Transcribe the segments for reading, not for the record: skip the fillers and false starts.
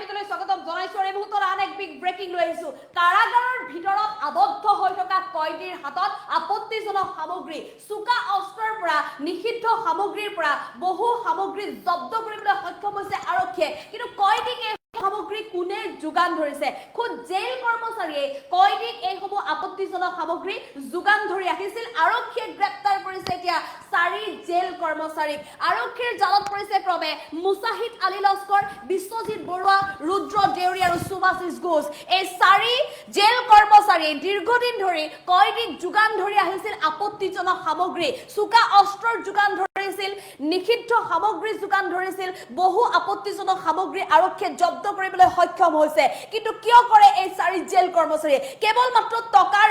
টাইমিতলৈ স্বাগতম জনাইছো এই মুহূৰ্তত আন এক বিগ ব্ৰেকিং লৈ আহিছো কাৰাগাৰৰ ভিতৰত আবদ্ধ হৈ থকা কয়দীৰ হাতত আপত্তিজনক সামগ্ৰী চুকা অস্ত্ৰৰ পৰা নিষিদ্ধ সামগ্ৰীৰ পৰা বহু সামগ্ৰী জব্দ কৰিবলৈ সক্ষম হৈছে আৰক্ষীয়ে কিন্তু কয়দীক সামগ্ৰী কোনে যোগান ধৰিছে খুদ জেল কৰ্মচাৰীয়ে কয়দীক এই হ'ব আপত্তিজনক সামগ্ৰী যোগান ধৰি আহিছিল আৰক্ষীয়ে গ্ৰেপ্তাৰ কৰিছে এতিয়া 4 জেল কৰ্মচাৰীক আৰক্ষীৰ জালত পৰিছে ক্ৰমে মুসাহিদ আলী লস্কৰ বিশ্বজিৎ বৰুৱা ৰুদ্ৰ দেউৰী আৰু সুভাশিষ ঘোষ এই 4 জেল কৰ্মচাৰীয়ে দীৰ্ঘদিন ধৰি কয়দীক যোগান ধৰি আহিছিল আপত্তিজনক সামগ্ৰী চুকা অস্ত্ৰৰ যোগান ধৰিছিল নিষিদ্ধ সামগ্ৰী যোগান ধৰিছিল বহু আপত্তিজনক সামগ্ৰী আৰক্ষীয়ে জব্দ কৰিবলৈ সক্ষম হৈছে কিন্তু কিয় কৰে এই 4 জেল কৰ্মচাৰীয়ে কেৱল মাত্ৰ টকাৰ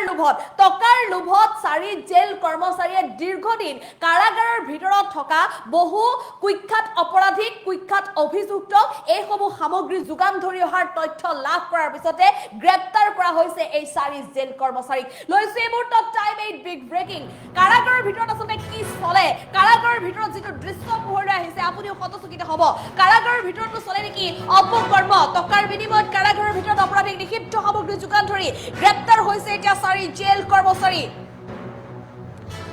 লোভত 4 জেল কৰ্মচাৰীয়ে দীৰ্ঘদিন কাৰাগাৰৰ ভিতৰত থকা বহু কুখ্যাত অপৰাধীক কুখ্যাত অভিযুক্তক এই সমূহ সামগ্ৰী যোগান ধৰি অহাৰ তথ্য লাভ কৰাৰ পিছতে গ্ৰেপ্তাৰ কৰা হৈছে এই 4 জেল কৰ্মচাৰীক লৈছে এই মুহূৰ্তত টাইম 8 বিগ ব্ৰেকিং কাৰাগাৰৰ ভিতৰত আচলতে কি চলে কাৰাগাৰৰ ভিতৰত যিটো দৃশ্য পোহৰলৈ আহিছে আপুনিও হতচকিত হ'ব কাৰাগাৰৰ ভিতৰতো চলে নেকি অপকৰ্ম টকাৰ বিনিময়ত কাৰাগাৰৰ ভিতৰত অপৰাধীক নিষিদ্ধ সামগ্ৰী যোগান ধৰি গ্ৰেপ্তাৰ হৈছে এতিয়া 4 জেল কৰ্মচাৰী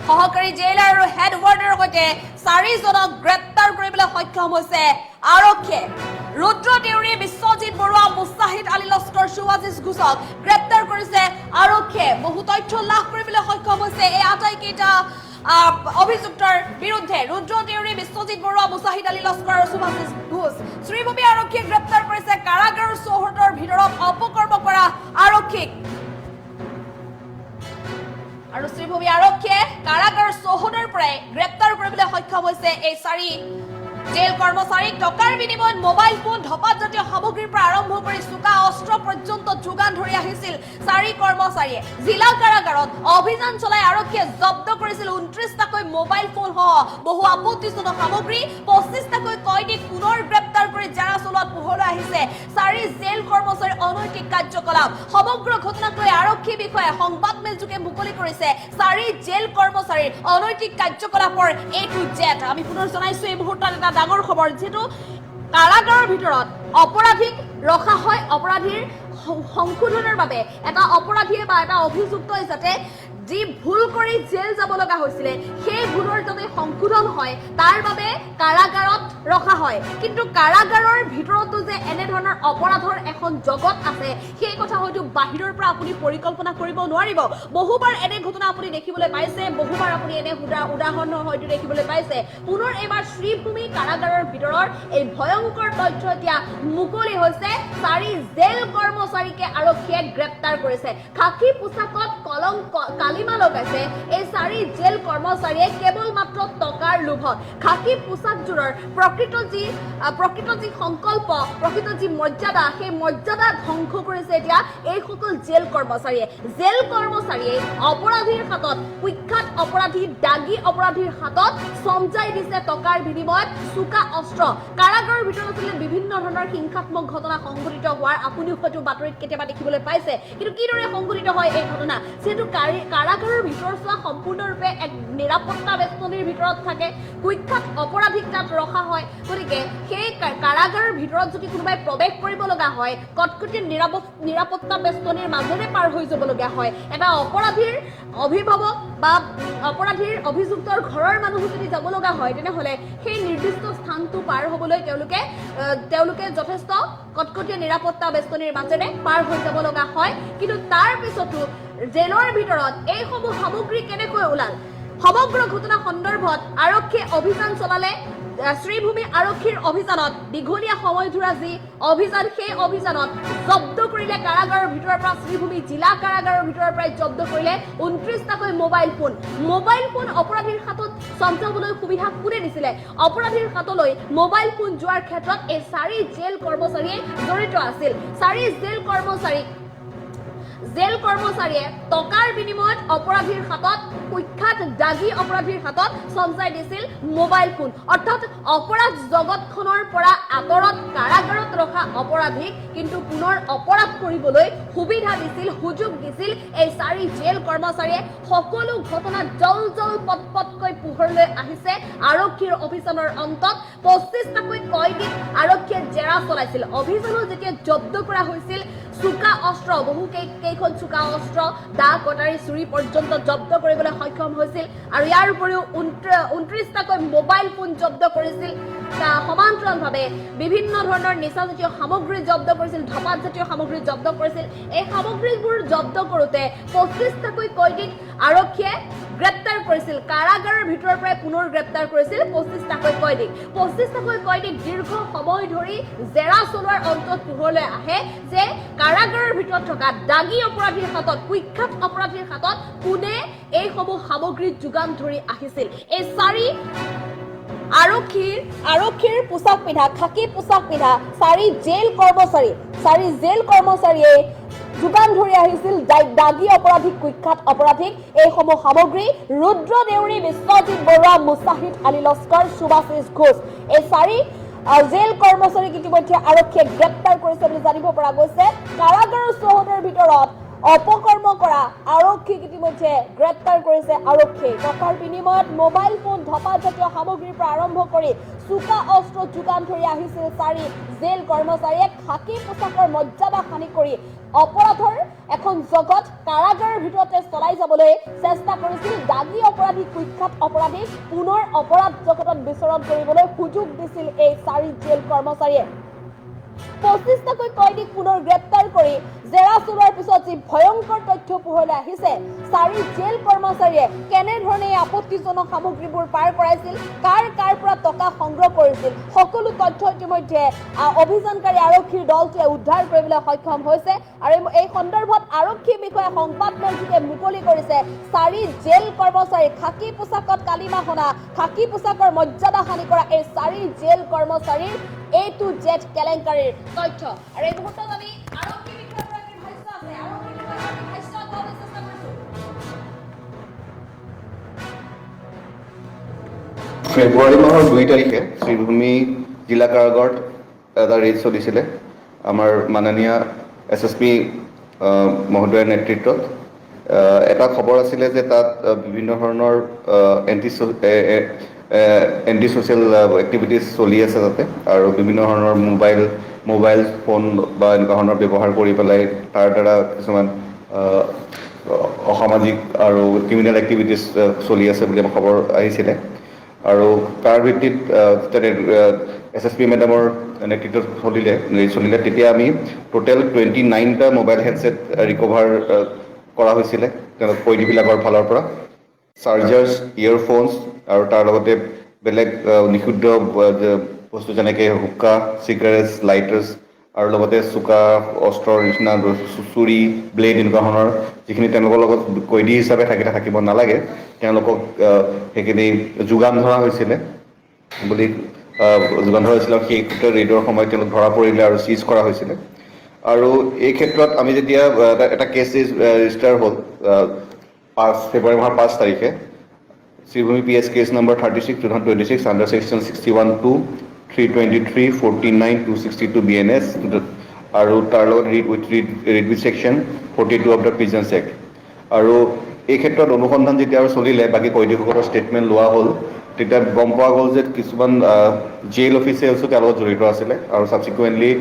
সহকাৰী জেইলাৰ আৰু হেড ৱাৰ্ডৰ সৈতে 4 জনক গ্ৰেপ্তাৰ কৰিবলৈ সক্ষম হৈছে আৰক্ষীয়ে ৰুদ্ৰ দেউৰী বিশ্বজিৎ বৰুৱা মুস্তাহিদ আলী লস্কৰ সুভাশিষ ঘোষক গ্ৰেপ্তাৰ কৰিছে আৰক্ষীয়ে বহু তথ্য লাভ কৰিবলৈ সক্ষম হৈছে এই আটাইকেইটা অভিযুক্তৰ বিৰুদ্ধে ৰুদ্ৰ দেউৰী বিশ্বজিৎ বৰুৱা মুসাহিদ আলী লস্কৰ আৰু সুভাশিষ ঘোষ শ্ৰীভূমি আৰক্ষীয়ে গ্ৰেপ্তাৰ কৰিছে কাৰাগাৰ চৌহদৰ ভিতৰত অপকৰ্ম কৰা আৰক্ষীক আৰু শ্ৰীভূমি আৰক্ষীয়ে কাৰাগাৰ চৌহদৰ পৰাই গ্ৰেপ্তাৰ কৰিবলৈ সক্ষম হৈছে এই 4 জেল কৰ্মচাৰীক টকাৰ বিনিময়ত মোবাইল ফোন ধপাত জাতীয় সামগ্ৰীৰ পৰা আৰম্ভ কৰি চুকা অস্ত্ৰ পৰ্যন্ত যোগান ধৰি আহিছিল 4 কৰ্মচাৰীয়ে জিলা কাৰাগাৰত অভিযান চলাই আৰক্ষীয়ে জব্দ কৰিছিল 29টাকৈ মোবাইল ফোন সহ বহু আপত্তিজনক সামগ্ৰী 25টাকৈ কয়দীক পুনৰ গ্ৰেপ্তাৰ কৰি জেৰা চলোৱাত পোহৰলৈ আহিছে 4 জেল কৰ্মচাৰীৰ অনৈতিক কাৰ্যকলাপ সমগ্ৰ ঘটনাক লৈ আৰক্ষী বিষয়াই সংবাদমেল যোগে মুকলি কৰিছে 4 জেল কৰ্মচাৰীৰ অনৈতিক কাৰ্যকলাপৰ A to Z আমি পুনৰ জনাইছো এই মুহূৰ্তত এটা ডাঙৰ খবৰ যেটো কাৰাগাৰৰ ভিতৰত অপৰাধীক ৰখা হয় অপৰাধীৰ সংশোধনৰ বাবে এটা অপৰাধীয়ে বা এটা অভিযুক্তই যাতে যি ভুল কৰি জেল যাব লগা হৈছিল সেই ভুলৰ যাতে সংশোধন হয় তাৰ বাবে কাৰাগাৰত ৰখা হয় কিন্তু কাৰাগাৰৰ ভিতৰতো যে এনে ধৰণৰ অপৰাধৰ এখন জগত আছে সেই কথা হয়তো বাহিৰৰ পৰা আপুনি পৰিকল্পনা কৰিব নোৱাৰিব বহুবাৰ এনে ঘটনা আপুনি দেখিবলৈ পাইছে বহুবাৰ আপুনি এনে উদাহৰণ হয়তো দেখিবলৈ পাইছে পুনৰ এবাৰ শ্ৰীভূমি কাৰাগাৰৰ ভিতৰৰ এই ভয়ংকৰ তথ্য এতিয়া মুকলি হৈছে 4 জেল কৰ্মচাৰীকে আৰক্ষীয়ে গ্ৰেপ্তাৰ কৰিছে খাকী পোছাকত কলংক কালিমা লগাইছে এই 4 জেল কৰ্মচাৰীয়ে কেৱল মাত্ৰ টকাৰ লোভত খাকী পোছাকযোৰৰ প্ৰকৃত যি সংকল্প প্ৰকৃত যি মৰ্যাদা সেই মৰ্যাদা ধ্বংস কৰিছে এতিয়া এই সকল জেল কৰ্মচাৰীয়ে অপৰাধীৰ হাতত কুখ্যাত অপৰাধী দাগী অপৰাধীৰ হাতত সমজাই দিছে টকাৰ বিনিময়ত চুকা অস্ত্ৰ কাৰাগাৰৰ ভিতৰত আছিল বিভিন্ন ধৰণৰ হিংসাত্মক ঘটনা সংঘটিত হোৱাৰ আপুনি হয়তো বাতৰিত কেতিয়াবা দেখিবলৈ পাইছে কিন্তু কিদৰে সংঘটিত হয় এই ঘটনা যেটো কাৰাগাৰৰ ভিতৰত চোৱা সম্পূৰ্ণৰূপে এক নিৰাপত্তা বেষ্টনীৰ ভিতৰত থাকে কুখ্যাত অপৰাধীক তাত ৰখা হয় গতিকে সেই কাৰাগাৰৰ ভিতৰত যদি কোনোবাই প্ৰৱেশ কৰিব লগা হয় কটকটীয়া নিৰাপত্তা বেষ্টনীৰ মাজেৰে পাৰ হৈ যাব লগা হয় এটা অপৰাধীৰ অভিভাৱক বা অপৰাধীৰ অভিযুক্তৰ ঘৰৰ মানুহ যদি যাব লগা হয় তেনেহলে সেই নিৰ্দিষ্ট স্থানটো পাৰ হ'বলৈ তেওঁলোকে যথেষ্ট কটকটীয়া নিৰাপত্তা বেষ্টনীৰ মাজেৰে পাৰ হৈ যাব লগা হয় কিন্তু তাৰ পিছতো জেলৰ ভিতৰত এই সমূহ সামগ্ৰী কেনেকৈ ওলাল সমগ্ৰ ঘটনা সন্দৰ্ভত আৰক্ষীয়ে অভিযান চলালে শ্ৰীভূমি আৰক্ষীৰ অভিযানত দীঘলীয়া সময় ধৰা যি অভিযান সেই অভিযানত জব্দ কৰিলে কাৰাগাৰৰ ভিতৰৰ পৰা শ্ৰীভূমি জিলা কাৰাগাৰৰ ভিতৰৰ পৰা জব্দ কৰিলে 29টাকৈ মোবাইল ফোন অপৰাধীৰ হাতত চম্জাবলৈ সুবিধা কোনে দিছিলে অপৰাধীৰ হাতলৈ মোবাইল ফোন যোৱাৰ ক্ষেত্ৰত এই 4 জেল কৰ্মচাৰীয়ে জড়িত আছিল 4 জেল কৰ্মচাৰীয়ে টকাৰ বিনিময়ত অপৰাধীৰ হাতত কুখ্যাত দাগী অপৰাধীৰ হাতত চম্জাই দিছিল মোবাইল ফোন অৰ্থাৎ অপৰাধ জগতখনৰ পৰা আঁতৰত কাৰাগাৰত ৰখা থকা অপৰাধীক কিন্তু পুনৰ অপৰাধ কৰিবলৈ সুবিধা দিছিল, সুযোগ দিছিল এই 4 জেল কৰ্মচাৰীয়ে। সকলো ঘটনা জল পটকৈ পোহৰলৈ আহিছে। আৰক্ষীৰ অভিযানৰ অন্তত 25টাকৈ কয়দীক আৰক্ষীয়ে জেৰা চলাইছিল। অভিযানত যেতিয়া জব্দ কৰা হৈছিল চোকা অস্ত্ৰ, কেইখন চোকা অস্ত্ৰ, দা কটাৰী, চুৰি পৰ্যন্ত জব্দ কৰিবলৈ সক্ষম হৈছিল। আৰু ইয়াৰ উপৰিও 29টাকৈ মোবাইল ফোন জব্দ কৰিছিল। সমান্তৰালভাৱে বিভিন্ন ধৰণৰ নিচাজাতীয় সামগ্ৰী জব্দ কৰিছিল, ধপাত জাতীয় সামগ্ৰী জব্দ কৰিছিল। এই সামগ্ৰীবোৰ জব্দ কৰোঁতে 25টাকৈ কয়দীক আৰক্ষীয়ে গ্ৰেপ্তাৰ কৰিছিল। কাৰাগাৰৰ ভিতৰৰ পৰাই পুনৰ গ্ৰেপ্তাৰ কৰিছিল 25টাকৈ কয়দীক। 25টাকৈ কয়দীক দীৰ্ঘ সময় ধৰি জেৰা চলোৱাৰ অন্তত পোহৰলৈ আহে যে কাৰাগাৰৰ ভিতৰত থকা দাগী অপৰাধীৰ হাতত, কুখ্যাত অপৰাধীৰ হাতত কোনে এইসমূহ সামগ্ৰী যোগান ধৰি আহিছিল। এই 4 আৰক্ষীৰ পোছাক পিন্ধা, খাকী পোছাক পিন্ধা 4 জেল কৰ্মচাৰীয়ে যোগান ধৰি আহিছিল দাগী অপৰাধীক, কুখ্যাত অপৰাধীক এইসমূহ সামগ্ৰী। ৰুদ্ৰ দেউৰী, বিশ্বজিৎ বৰুৱা, মুছাহিদ আলী লস্কৰ, সুভাশিষ ঘোষ, এই 4 জেল কৰ্মচাৰীক ইতিমধ্যে আৰক্ষীয়ে গ্ৰেপ্তাৰ কৰিছে বুলি জানিব পৰা গৈছে। কাৰাগাৰৰ চৌহদৰ ভিতৰত অপকৰ্ম কৰা আৰক্ষীক ইতিমধ্যে গ্ৰেপ্তাৰ কৰিছে আৰক্ষীয়ে। টকাৰ বিনিময়ত মোবাইল ফোন, ধপাত জাতীয় সামগ্ৰীৰ পৰা আৰম্ভ কৰি চোকা অস্ত্ৰ যোগান ধৰি আহিছিল 4 জেল কৰ্মচাৰীয়ে। খাকী পোছাকৰ মৰ্যাদা হানি কৰি অপৰাধৰ এখন জগত কাৰাগাৰৰ ভিতৰতে চলাই যাবলৈ চেষ্টা কৰিছিল। দাগী অপৰাধী, কুখ্যাত অপৰাধীক পুনৰ অপৰাধ জগতত বিচৰণ কৰিবলৈ সুযোগ দিছিল এই 4 জেল কৰ্মচাৰীয়ে। 25টাকৈ কয়দীক পুনৰ গ্ৰেপ্তাৰ কৰি জেৰা চলোৱাৰ পিছত যি ভয়ংকৰ তথ্য পোহৰলৈ আহিছে, 4 জেল কৰ্মচাৰীয়ে কেনেধৰণে আপত্তিজনক সামগ্ৰীবোৰ পাৰ কৰাইছিল, কাৰ পৰা টকা সংগ্ৰহ কৰিছিল, সকলো তথ্য ইতিমধ্যে অভিযানকাৰী আৰক্ষীৰ দলটোৱে উদ্ধাৰ কৰিবলৈ সক্ষম হৈছে। আৰু এই সন্দৰ্ভত আৰক্ষী বিষয়া সংবাদমেলযোগে মুকলি কৰিছে 4 জেল কৰ্মচাৰী, খাকী পোছাকত কালিমা হনা, খাকী পোছাকৰ মৰ্যাদা হানি কৰা এই 4 জেল কৰ্মচাৰীৰ A to Z কেলেংকাৰীৰ তথ্য। আৰু এই মুহূৰ্তত আমি আৰক্ষী বিষয়াগৰাকীৰ ভাষ্য আছে, আৰক্ষী বিষয়াগৰাকীৰ ভাষ্য আগবঢ়াবলৈ চেষ্টা কৰিছোঁ। ফেব্ৰুৱাৰী মাহৰ 2 তাৰিখে শ্ৰীভূমি জিলা কাৰাগাৰত এটা ৰেড চলিছিলে আমাৰ মাননীয় SSP মহোদয়ৰ নেতৃত্বত। এটা খবৰ আছিলে যে তাত বিভিন্ন ধৰণৰ এণ্টি ছ'চিয়েল এক্টিভিটিজ চলি আছে তাতে, আৰু বিভিন্ন ধৰণৰ মোবাইল ফোন বা এনেকুৱা ধৰণৰ ব্যৱহাৰ কৰি পেলাই তাৰ দ্বাৰা কিছুমান অসামাজিক আৰু ক্ৰিমিনেল এক্টিভিটিজ চলি আছে বুলি খবৰ আহিছিলে। আৰু তাৰ ভিত্তিত SSP মেডামৰ নেতৃত্বত চলিলে তেতিয়া আমি টোটেল 29টা মোবাইল হেডছেট ৰিকভাৰ কৰা হৈছিলে তেওঁলোক কয়দীবিলাকৰ ফালৰ পৰা, চাৰ্জাৰ্ছ, ইয়েৰফোনছ আৰু তাৰ লগতে বেলেগ নিষিদ্ধ বস্তু যেনেকৈ হুক্কা, চিগাৰেটছ, লাইটাৰ্ছ আৰু লগতে চোকা অস্ত্ৰৰ নিচিনা চুৰি, ব্লেড এনেকুৱা ধৰণৰ যিখিনি তেওঁলোকৰ লগত কয়দী হিচাপে থাকিব নালাগে তেওঁলোকক সেইখিনি যোগান ধৰা হৈছিলে বুলি সেই ক্ষেত্ৰত ৰেডৰ সময়ত তেওঁলোক ধৰা পৰিলে আৰু চিজ কৰা হৈছিলে। আৰু এই ক্ষেত্ৰত আমি যেতিয়া এটা কেছ ৰেজিষ্টাৰ হ'ল ফেব্ৰুৱাৰী মাহৰ 5 তাৰিখে Sribhumi PS case number 36/2026 under section 61(2), 323, 49, 262 BNS আৰু তাৰ লগত read with section 42 of the prisons act. আৰু এই ক্ষেত্ৰত অনুসন্ধান যেতিয়া আৰু চলিলে, বাকী কয়দীসকলৰ ষ্টেটমেণ্ট লোৱা হ'ল, তেতিয়া গম পোৱা গ'ল যে কিছুমান জেইল অফিচিয়েলছো তেওঁৰ লগত জড়িত আছিলে। আৰু ছাবচিকুৱেণ্টলি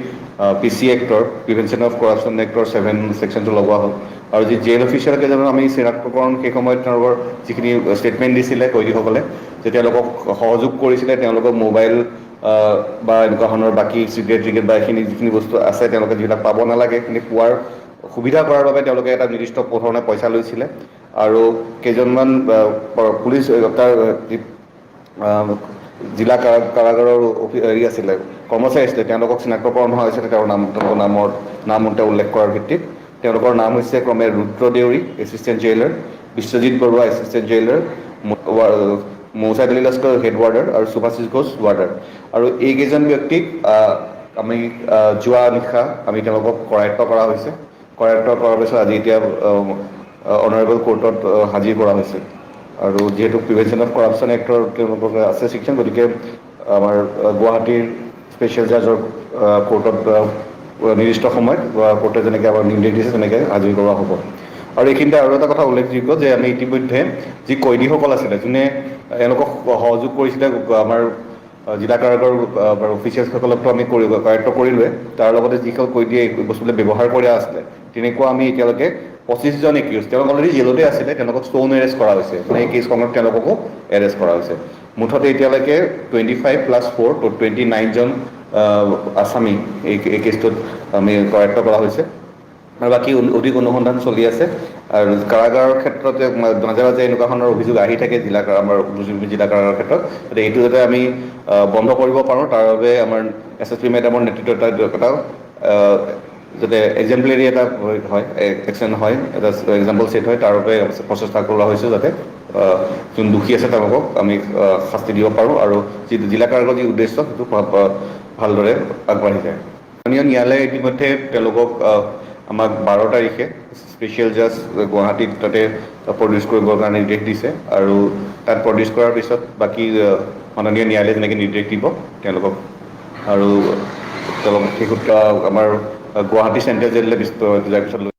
PC actor, prevention of corruption actor 7 ছেকশ্যনটো লগোৱা হ'ল। আৰু যি জেইল অফিচিয়েল কেইজনৰ আমি চিনাক্তকৰণ সেই সময়ত তেওঁলোকৰ যিখিনি ষ্টেটমেণ্ট দিছিলে কয়দীসকলে, যে তেওঁলোকক সহযোগ কৰিছিলে, তেওঁলোকক মোবাইল বা এনেকুৱা ধৰণৰ বাকী চিগাৰেট বা যিখিনি বস্তু আছে তেওঁলোকে যিবিলাক পাব নালাগে সেইখিনি পোৱাৰ সুবিধা কৰাৰ বাবে তেওঁলোকে এটা নিৰ্দিষ্ট ধৰণে পইচা লৈছিলে। আৰু কেইজনমান পুলিচ তাৰ জিলা কাৰাগাৰৰ আছিলে কৰ্মচাৰী আছিলে, তেওঁলোকক চিনাক্তকৰণ হোৱা হৈছিলে তেওঁলোকৰ নাম উল্লেখ কৰাৰ ভিত্তিত। তেওঁলোকৰ নাম হৈছে ক্ৰমে Rudra Deori, assistant jailer, Biswajit Baruah, assistant jailer, Mushahid Ali Laskar, head warder, আৰু সুভাশিষ ঘোষ, ৱাৰ্ডাৰ। আৰু এইকেইজন ব্যক্তিক আমি যোৱা নিশা আমি তেওঁলোকক কৰায়ত্ব কৰা হৈছে। কৰায়ত্ব কৰাৰ পিছত আজি এতিয়া অনাৰেবল কোৰ্টত হাজিৰ কৰা হৈছে। আৰু যিহেতু প্ৰিভেনশ্যন অফ কৰাপশ্যন এক্টৰ তেওঁলোকৰ আছে ছেকশ্যন, গতিকে আমাৰ গুৱাহাটীৰ স্পেচিয়েল জাজৰ কোৰ্টত নিৰ্দিষ্ট সময়ত কোৰ্টে যেনেকৈ আমাৰ নিৰ্দেশ দিছে তেনেকৈ হাজিৰ কৰোৱা হ'ব। আৰু এইখিনিতে আৰু এটা কথা উল্লেখযোগ্য যে আমি ইতিমধ্যে যি কয়দীসকল আছিলে যোনে এওঁলোকক সহযোগ কৰিছিলে আমাৰ জিলা কাৰাগাৰ অফিচিয়েলসকলকতো আমি কাৰ্য কৰিলোৱে, তাৰ লগতে যিসকল কয়দীয়ে এই বস্তুবিলাক ব্যৱহাৰ কৰি আছিলে তেনেকুৱা আমি এতিয়ালৈকে 25জন একিউজ, তেওঁলোক অলৰেডি জেলতে আছিলে, তেওঁলোকক ষ্ট'ন এৰেষ্ট কৰা হৈছে, মানে এই কেছখনত তেওঁলোককো এৰেষ্ট কৰা হৈছে। মুঠতে এতিয়ালৈকে 25+4 টো 29জন আছামী এই কেছটোত আমি কৰায়ত্ব কৰা হৈছে আৰু বাকী অধিক অনুসন্ধান চলি আছে। আৰু কাৰাগাৰৰ ক্ষেত্ৰতে মাজে মাজে এনেকুৱা ধৰণৰ অভিযোগ আহি থাকে আমাৰ জিলা কাৰাগাৰৰ ক্ষেত্ৰত, গতিকে এইটো যাতে আমি বন্ধ কৰিব পাৰোঁ তাৰ বাবে আমাৰ SSP মেডামৰ নেতৃত্বত এটা যাতে এক্সাম্পলাৰী এটা হয় একশ্যন হয়, এটা এক্সাম্পল ছেট হয়, তাৰ বাবে প্ৰচেষ্টা কৰা হৈছে যাতে যোন দোষী আছে তেওঁলোকক আমি শাস্তি দিব পাৰোঁ আৰু যি জিলা কাৰাগাৰৰ যি উদ্দেশ্য সেইটো ভালদৰে আগবাঢ়ি যায়। স্থানীয় ন্যায়ালয়ে ইতিমধ্যে তেওঁলোকক আমাক 12 তাৰিখে স্পেচিয়েল জাজ গুৱাহাটীত তাতে প্ৰডিউচ কৰিবৰ কাৰণে নিৰ্দেশ দিছে আৰু তাত প্ৰডিউচ কৰাৰ পিছত বাকী মাননীয় ন্যায়ালয়ে যেনেকৈ নিৰ্দেশ দিব তেওঁলোকক আৰু তেওঁলোকক শেষত আমাৰ গুৱাহাটী চেণ্ট্ৰেল জেললৈ যোৱাৰ পিছত